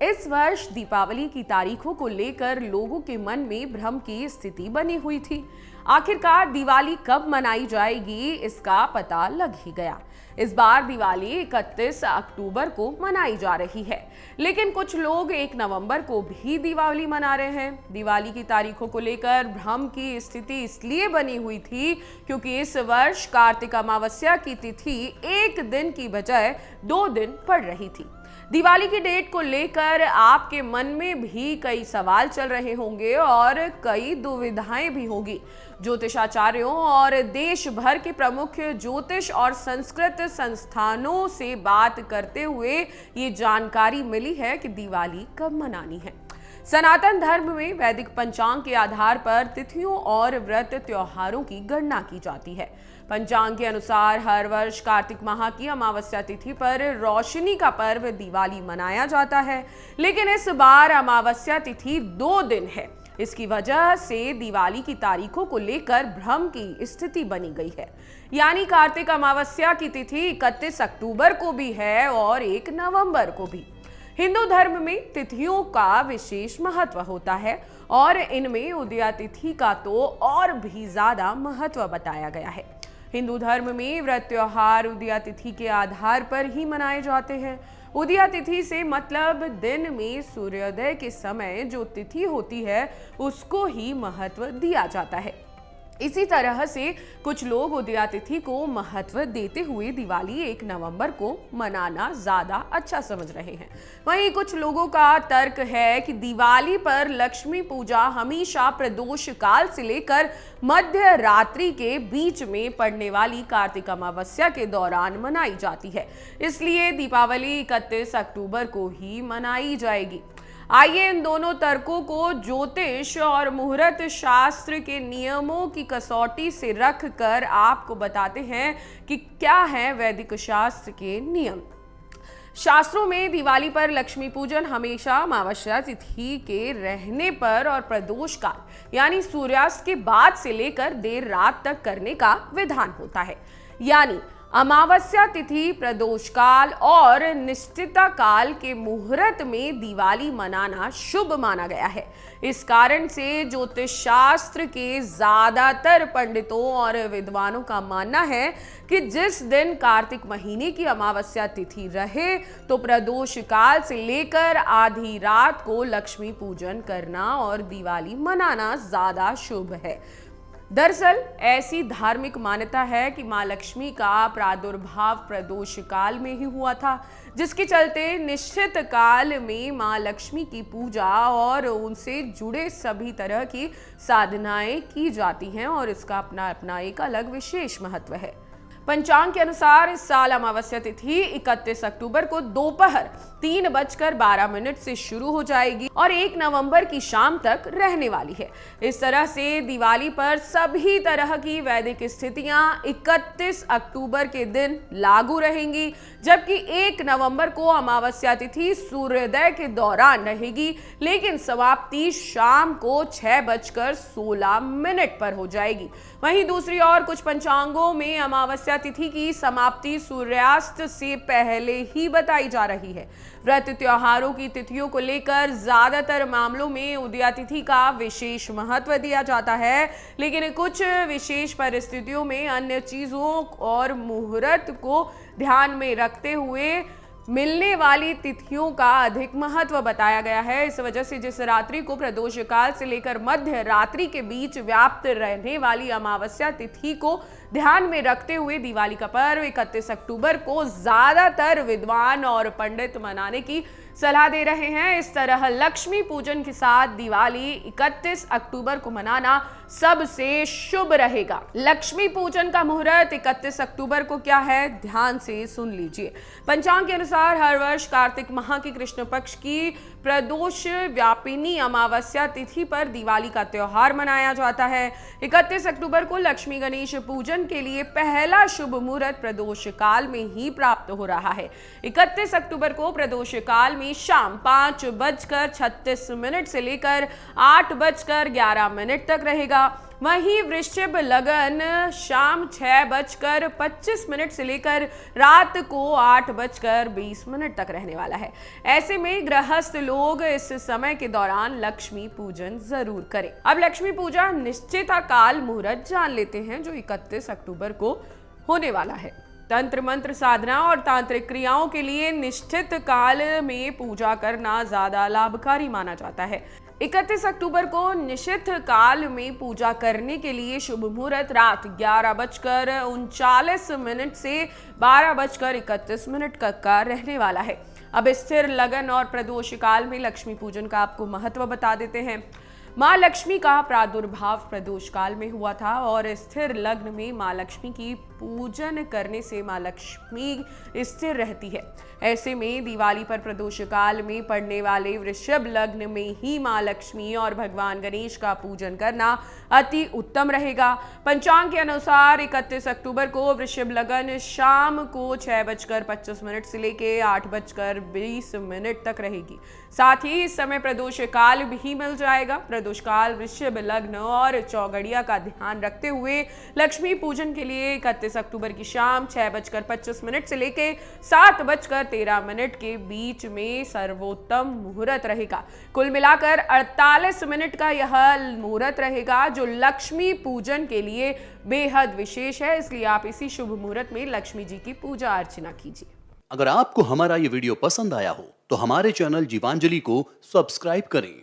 इस वर्ष दीपावली की तारीखों को लेकर लोगों के मन में भ्रम की स्थिति बनी हुई थी। आखिरकार दिवाली कब मनाई जाएगी, इसका पता लग ही गया। इस बार दिवाली 31 अक्टूबर को मनाई जा रही है, लेकिन कुछ लोग 1 नवंबर को भी दिवाली मना रहे हैं। दिवाली की तारीखों को लेकर भ्रम की स्थिति इसलिए बनी हुई थी क्योंकि इस वर्ष कार्तिक अमावस्या की तिथि 1 दिन की बजाय 2 दिन पड़ रही थी। दिवाली की डेट को लेकर आपके मन में भी कई सवाल चल रहे होंगे और कई दुविधाएं भी होगी। ज्योतिषाचार्यों और देश भर के प्रमुख ज्योतिष और संस्कृत संस्थानों से बात करते हुए ये जानकारी मिली है कि दिवाली कब मनानी है। सनातन धर्म में वैदिक पंचांग के आधार पर तिथियों और व्रत त्योहारों की गणना की जाती है। पंचांग के अनुसार हर वर्ष कार्तिक माह की अमावस्या तिथि पर रोशनी का पर्व दिवाली मनाया जाता है, लेकिन इस बार अमावस्या तिथि 2 दिन है। इसकी वजह से दिवाली की तारीखों को लेकर भ्रम की स्थिति बनी गई है। यानी कार्तिक अमावस्या की तिथि 31 अक्टूबर को भी है और 1 नवंबर को भी। हिंदू धर्म में तिथियों का विशेष महत्व होता है और इनमें उदया तिथि का तो और भी ज्यादा महत्व बताया गया है। हिंदू धर्म में व्रत त्योहार उदया तिथि के आधार पर ही मनाए जाते हैं। उदया तिथि से मतलब दिन में सूर्योदय के समय जो तिथि होती है उसको ही महत्व दिया जाता है। इसी तरह से कुछ लोग उदया तिथि को महत्व देते हुए दिवाली 1 नवंबर को मनाना ज्यादा अच्छा समझ रहे हैं। वहीं कुछ लोगों का तर्क है कि दिवाली पर लक्ष्मी पूजा हमेशा प्रदोष काल से लेकर मध्य रात्रि के बीच में पड़ने वाली कार्तिक अमावस्या के दौरान मनाई जाती है, इसलिए दीपावली 31 अक्टूबर को ही मनाई जाएगी। आइए इन दोनों तर्कों को ज्योतिष और मुहूर्त शास्त्र के नियमों की कसौटी से रखकर आपको बताते हैं कि क्या है वैदिक शास्त्र के नियम। शास्त्रों में दिवाली पर लक्ष्मी पूजन हमेशा अमावस्या तिथि के रहने पर और प्रदोष काल यानी सूर्यास्त के बाद से लेकर देर रात तक करने का विधान होता है। यानी अमावस्या तिथि, प्रदोष काल और निश्चिता काल के मुहूर्त में दिवाली मनाना शुभ माना गया है। इस कारण से ज्योतिष शास्त्र के ज्यादातर पंडितों और विद्वानों का मानना है कि जिस दिन कार्तिक महीने की अमावस्या तिथि रहे तो प्रदोष काल से लेकर आधी रात को लक्ष्मी पूजन करना और दिवाली मनाना ज्यादा शुभ है। दरअसल ऐसी धार्मिक मान्यता है कि मां लक्ष्मी का प्रादुर्भाव प्रदोष काल में ही हुआ था, जिसके चलते निश्चित काल में मां लक्ष्मी की पूजा और उनसे जुड़े सभी तरह की साधनाएं की जाती हैं और इसका अपना अपना एक अलग विशेष महत्व है। पंचांग के अनुसार इस साल अमावस्या तिथि 31 अक्टूबर को दोपहर 3:12 से शुरू हो जाएगी और 1 नवंबर की शाम तक रहने वाली है। इस तरह से दिवाली पर सभी तरह की वैदिक स्थितियां 31 अक्टूबर के दिन लागू रहेंगी, जबकि 1 नवंबर को अमावस्या तिथि सूर्योदय के दौरान रहेगी, लेकिन समाप्ति शाम को 6:16 पर हो जाएगी। वहीं दूसरी ओर कुछ पंचांगों में अमावस्या तिथि की समाप्ति सूर्यास्त से पहले ही बताई जा रही है। व्रत त्योहारों की तिथियों को लेकर ज्यादातर मामलों में उदया तिथि का विशेष महत्व दिया जाता है, लेकिन कुछ विशेष परिस्थितियों में अन्य चीजों और मुहूर्त को ध्यान में रखते हुए मिलने वाली तिथियों का अधिक महत्व बताया गया है। इस वजह से जिस रात्रि को प्रदोष काल से लेकर मध्य रात्रि के बीच व्याप्त रहने वाली अमावस्या तिथि को ध्यान में रखते हुए दिवाली का पर्व 31 अक्टूबर को ज्यादातर विद्वान और पंडित मनाने की सलाह दे रहे हैं। इस तरह लक्ष्मी पूजन के साथ दिवाली 31 अक्टूबर को मनाना सबसे शुभ रहेगा। लक्ष्मी पूजन का मुहूर्त 31 अक्टूबर को क्या है, ध्यान से सुन लीजिए। पंचांग के अनुसार हर वर्ष कार्तिक माह की कृष्ण पक्ष की प्रदोष व्यापिनी अमावस्या तिथि पर दिवाली का त्योहार मनाया जाता है। 31 अक्टूबर को लक्ष्मी गणेश पूजन के लिए पहला शुभ मुहूर्त प्रदोष काल में ही प्राप्त हो रहा है। 31 अक्टूबर को प्रदोष काल में शाम 5:36 से लेकर 8:11 तक रहेगा। वहीं वृश्चिक लगन शाम 6:25 से लेकर रात को 8:20 तक रहने वाला है। ऐसे में गृहस्थ लोग इस समय के दौरान लक्ष्मी पूजन जरूर करें। अब लक्ष्मी पूजा निश्चित काल मुहूर्त जान लेते हैं जो 31 अक्टूबर को होने वाला है। तंत्र मंत्र साधना और तांत्रिक क्रियाओं के लिए निश्चित काल में पूजा करना ज्यादा लाभकारी माना जाता है। 31 अक्टूबर को निश्चित काल में पूजा करने के लिए शुभ मुहूर्त रात 11:39 से 12:31 का रहने वाला है। अब स्थिर लगन और प्रदोष काल में लक्ष्मी पूजन का आपको महत्व बता देते हैं। माँ लक्ष्मी का प्रादुर्भाव प्रदोष काल में हुआ था और स्थिर लग्न में माँ लक्ष्मी की पूजन करने से माँ लक्ष्मी स्थिर रहती है। ऐसे में दिवाली पर प्रदोष काल में पड़ने वाले वृषभ लग्न में ही माँ लक्ष्मी और भगवान गणेश का पूजन करना अति उत्तम रहेगा। पंचांग के अनुसार 31 अक्टूबर को वृषभ लगन शाम को 6:25 से लेकर 8:20 तक रहेगी। साथ ही इस समय प्रदोष काल भी मिल जाएगा। प्रदोष काल वृषभ लग्न और चौगड़िया का ध्यान रखते हुए लक्ष्मी पूजन के लिए 31 अक्टूबर की शाम 6:25 से लेकर 7:13 के बीच में सर्वोत्तम मुहूर्त रहेगा। कुल मिलाकर 48 मिनट का यह मुहूर्त रहेगा जो लक्ष्मी पूजन के लिए बेहद विशेष है। इसलिए आप इसी शुभ मुहूर्त में लक्ष्मी जी की पूजा अर्चना कीजिए। अगर आपको हमारा ये वीडियो पसंद आया हो तो हमारे चैनल जीवांजलि को सब्सक्राइब करें